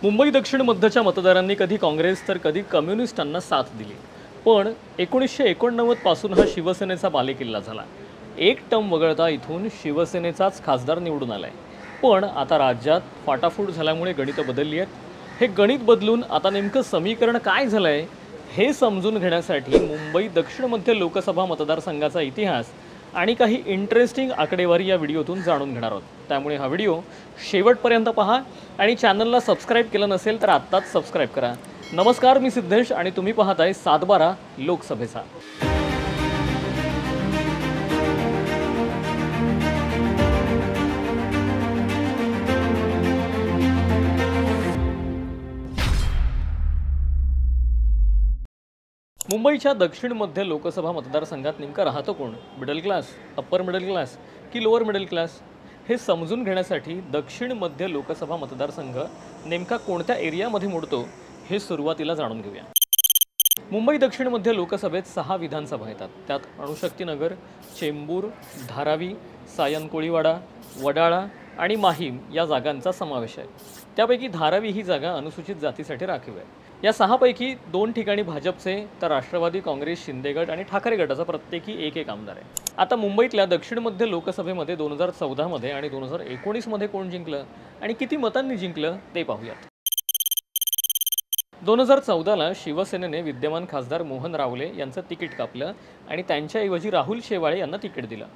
मुंबई दक्षिण मध्यच्या मतदारांनी कधी काँग्रेस तर कधी कम्युनिस्टांना साथ दिली, पण 1989 पासून हा शिवसेनेचा बालेकिल्ला झाला। एक टर्म वगळता इथून शिवसेनेचाच खासदार निवडून आलाय। पण आता राज्यात फाटाफूट झाल्यामुळे गणित बदलली आहेत। हे गणित बदलून आता नेमकं समीकरण काय झालंय हे समजून घेण्यासाठी मुंबई दक्षिण मध्य लोकसभा मतदारसंघाचा इतिहास आणि काही इंटरेस्टिंग आकडेवारी या व्हिडिओतून जाणून घेणार आहोत। त्यामुळे हा व्हिडिओ शेवटपर्यंत पहा आणि चॅनलला सबस्क्राइब केलं नसेल तर आत्ताच सबस्क्राइब करा। नमस्कार, मी सिद्धेश आणि तुम्ही पाहताय 7/12 लोकसभेचा। मुंबईच्या दक्षिण मध्य लोकसभा मतदारसंघात नेमका राहतो कोण? Middle class, upper middle class की लोअर मिडल क्लास? हे समजून घेण्यासाठी दक्षिण मध्य लोकसभा मतदारसंघ नेमका कोणत्या एरियामध्ये मोडतो हे सुरुवातीला जाणून घेऊया। मुंबई दक्षिण मध्य लोकसभेत 6 विधानसभा येतात। त्यात अणुशक्तीनगर, चेंबूर, धारावी, सायन कोळीवाडा, वडाळा आणि माहीम या जागांचा समावेश आहे। त्यापैकी धारावी ही जागा अनुसूचित जातीसाठी राखीव आहे। या 6 पैकी 2 ठिकाणी भाजपचे तर राष्ट्रवादी काँग्रेस, शिंदे गट आणि ठाकरे गटाचा प्रत्येकी एक आमदार आहे। आता मुंबईतल्या दक्षिण मध्य लोकसभेमध्ये 2014 मध्ये आणि 2019 मध्ये कोण जिंकलं आणि किती मतांनी जिंकलं ते पाहूयात। 2014ला शिवसेनेने विद्यमान खासदार मोहन रावले यांचं तिकीट कापलं आणि त्यांच्याऐवजी राहुल शेवाळे यांना तिकीट दिलं।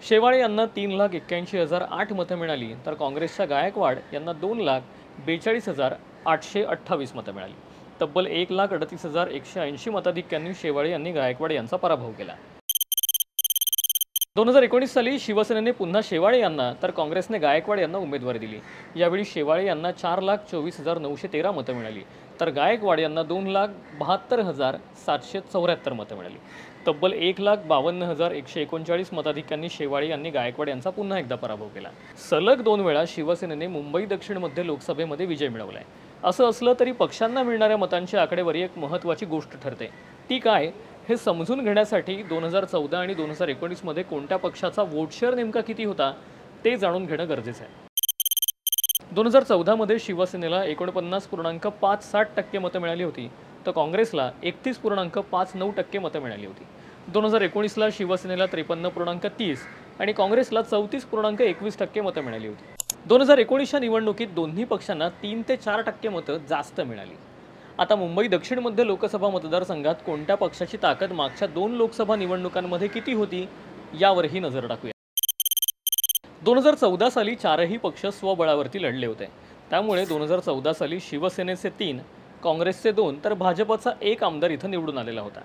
शेवाळे यांना 3,81,008 मतं मिळाली, तर काँग्रेसच्या गायकवाड यांना 2,42,828 मतं मिळाली। तब्बल 1,38,180 मताधिक्यांनी शेवाळे यांनी गायकवाड यांचा पराभव केला। 2019 साली शिवसेनेने पुन्हा शेवाळे यांना तर काँग्रेसने गायकवाड यांना उमेदवारी दिली। यावेळी शेवाळे यांना 4,24,913 मतं मिळाली, तर गायकवाड यांना 2,72,774 मतं मिळाली। तब्बल 1,52,139 मताधिक्यांनी शेवाळे यांनी गायकवाड यांचा पुन्हा एकदा पराभव केला। सलग 2 वेळा शिवसेनेने मुंबई दक्षिण मध्य लोकसभेमध्ये विजय मिळवलाय। असं असलं तरी पक्षांना मिळणाऱ्या मतांची आकडेवारी एक महत्त्वाची गोष्ट ठरते। ती काय हे समजून घेण्यासाठी 2014 आणि 2019 मध्ये कोणत्या पक्षाचा वोट शेअर नेमका किती होता ते जाणून घेणं गरजेचं आहे। 2014 मध्ये शिवसेनेला 49.57% मतं मिळाली होती, तर काँग्रेसला 31.59% मतं मिळाली होती। 2019ला शिवसेनेला 53.30 आणि काँग्रेसला 34.21% मतं मिळाली होती। 2019च्या निवडणुकीत दोन्ही पक्षांना 3 ते 4% मतं जास्त मिळाली। आता मुंबई दक्षिण मध्य लोकसभा मतदारसंघात कोणत्या पक्षाची ताकद मागच्या 2 लोकसभा निवडणुकांमध्ये किती होती यावरही नजर टाकूया। 2014 साली 4ही पक्ष स्वबळावरती लढले होते। त्यामुळे 2014 साली शिवसेनेचे 3, काँग्रेसचे 2 तर भाजपचा 1 आमदार इथं निवडून आलेला होता।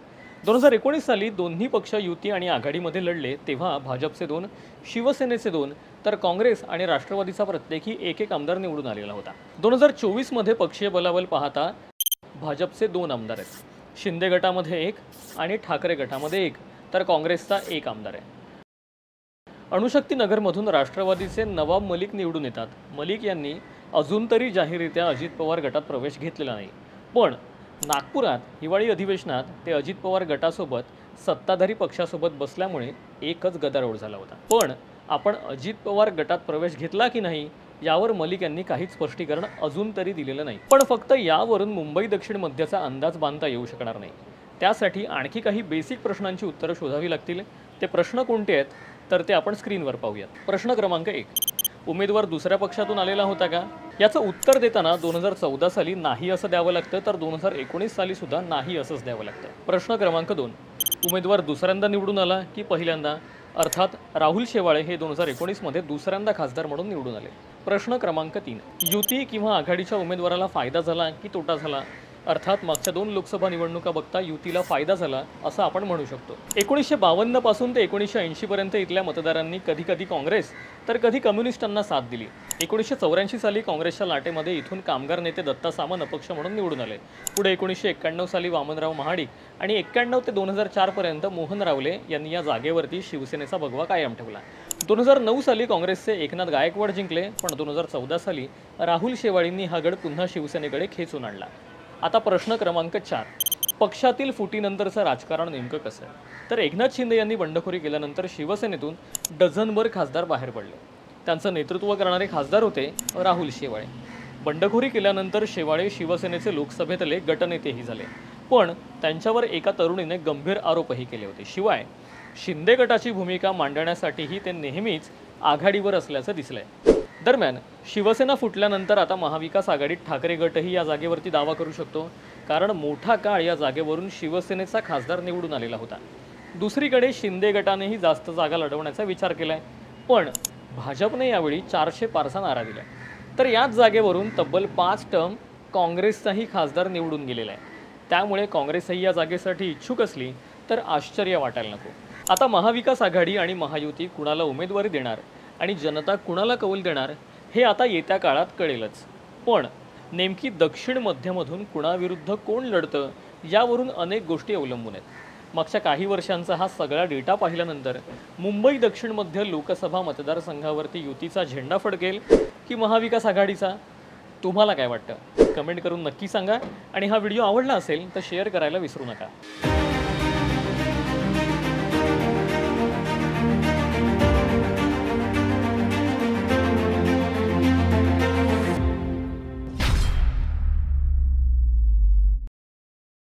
2019 साली दोन्ही पक्ष युती आणि आघाडीमध्ये लढले तेव्हा भाजपचे 2, शिवसेनेचे 2 तर काँग्रेस आणि राष्ट्रवादीचा प्रत्येकी 1 आमदार निवडून आलेला होता। 2024 मध्ये पक्षीय बलाबल पाहता भाजपचे 2 आमदार आहेत। शिंदे गटामध्ये 1 आणि ठाकरे गटामध्ये 1 तर काँग्रेसचा 1 आमदार आहे। अणुशक्तीनगरमधून राष्ट्रवादीचे नवाब मलिक निवडून येतात। मलिक यांनी अजून तरी जाहीररित्या अजित पवार गटात प्रवेश घेतलेला नाही, पण नागपुरात हिवाळी अधिवेशनात ते अजित पवार गटासोबत सत्ताधारी पक्षासोबत बसल्यामुळे एकच गदारोळ झाला होता। पण आपण अजित पवार गटात प्रवेश घेतला की नाही यावर मलिक यांनी काहीच स्पष्टीकरण अजून तरी दिलेलं नाही। पण फक्त यावरून मुंबई दक्षिण मध्यचा अंदाज बांधता येऊ शकणार नाही। त्यासाठी आणखी काही बेसिक प्रश्नांची उत्तरं शोधावी लागतील। ते प्रश्न कोणते आहेत तर ते आपण स्क्रीनवर पाहूयात। प्रश्न क्रमांक 1, उमेदवार दुसऱ्या पक्षातून आलेला होता का? याचं उत्तर देताना 2014 साली नाही असं द्यावं लागतं, तर 2019 साली सुद्धा नाही असंच द्यावं लागतं। प्रश्न क्रमांक 2, उमेदवार दुसऱ्यांदा निवडून आला की पहिल्यांदा? अर्थात राहुल शेवाळे हे 2019 मध्ये दुसऱ्यांदा खासदार म्हणून निवडून आले। प्रश्न क्रमांक 3, युती किंवा आघाडीच्या उमेदवाराला फायदा झाला की तोटा झाला? अर्थात मागच्या 2 लोकसभा निवडणुका बघता युतीला फायदा झाला असं आपण म्हणू शकतो। 1952 पासून ते 1980 पर्यंत इथल्या मतदारांनी कधी कधी काँग्रेस तर कधी कम्युनिस्टांना साथ दिली। 1984 साली काँग्रेसच्या लाटेमध्ये इथून कामगार नेते दत्ता सामंत अपक्ष म्हणून निवडून आले। पुढे 1991 साली वामनराव महाडिक आणि 91 ते 2004 पर्यंत मोहन रावले यांनी या जागेवरती शिवसेनेचा भगवा कायम ठेवला। 2009 साली काँग्रेसचे एकनाथ गायकवाड जिंकले, पण 2014 साली राहुल शेवाळेंनी हा गड पुन्हा शिवसेनेकडे खेचून आणला। आता प्रश्न क्रमांक 4, पक्षातील फुटीनंतरचं राजकारण नेमकं कसं आहे? तर एकनाथ शिंदे यांनी बंडखोरी केल्यानंतर शिवसेनेतून डझनभर खासदार बाहेर पडले। त्यांचं नेतृत्व करणारे खासदार होते राहुल शेवाळे। बंडखोरी केल्यानंतर शेवाळे शिवसेनेचे लोकसभेतले गटनेतेही झाले, पण त्यांच्यावर एका तरुणीने गंभीर आरोपही केले होते. शिवाय शिंदे गटाची भूमिका मांडण्यासाठीही ते नेहमीच आघाडीवर असल्याचं दिसलंय. दरम्यान शिवसेना फुटल्यानंतर आता महाविकास आघाडीत ठाकरे गटही या जागेवरती दावा करू शकतो, कारण मोठा काळ या जागेवरून शिवसेनेचा खासदार निवडून आलेला होता. दुसरीकडे शिंदे गटानेही जास्त जागा लढवण्याचा विचार केलाय, पण भाजपने यावेळी 400 पारचा नारा दिलाय. तर याच जागेवरून तब्बल 5 टर्म काँग्रेसचाही खासदार निवडून गेलेला आहे. त्यामुळे काँग्रेसही या जागेसाठी इच्छुक असली तर आश्चर्य वाटायला नको. आता महाविकास आघाडी आणि महायुती कुणाला उमेदवारी देणार आणि जनता कुणाला कौल देणार हे आता येत्या काळात कळेलच. पण नेमकी दक्षिण मध्यमधून कुणाविरुद्ध कोण लढतं यावरून अनेक गोष्टी अवलंबून आहेत. मागच्या काही वर्षांचा हा सगळा डेटा पाहिल्यानंतर मुंबई दक्षिण मध्य लोकसभा मतदारसंघावरती युतीचा झेंडा फडकेल की महाविकास आघाडीचा? तुम्हाला काय वाटतं? कमेंट करून नक्की सांगा आणि हा व्हिडिओ आवडला असेल तर शेअर करायला विसरू नका.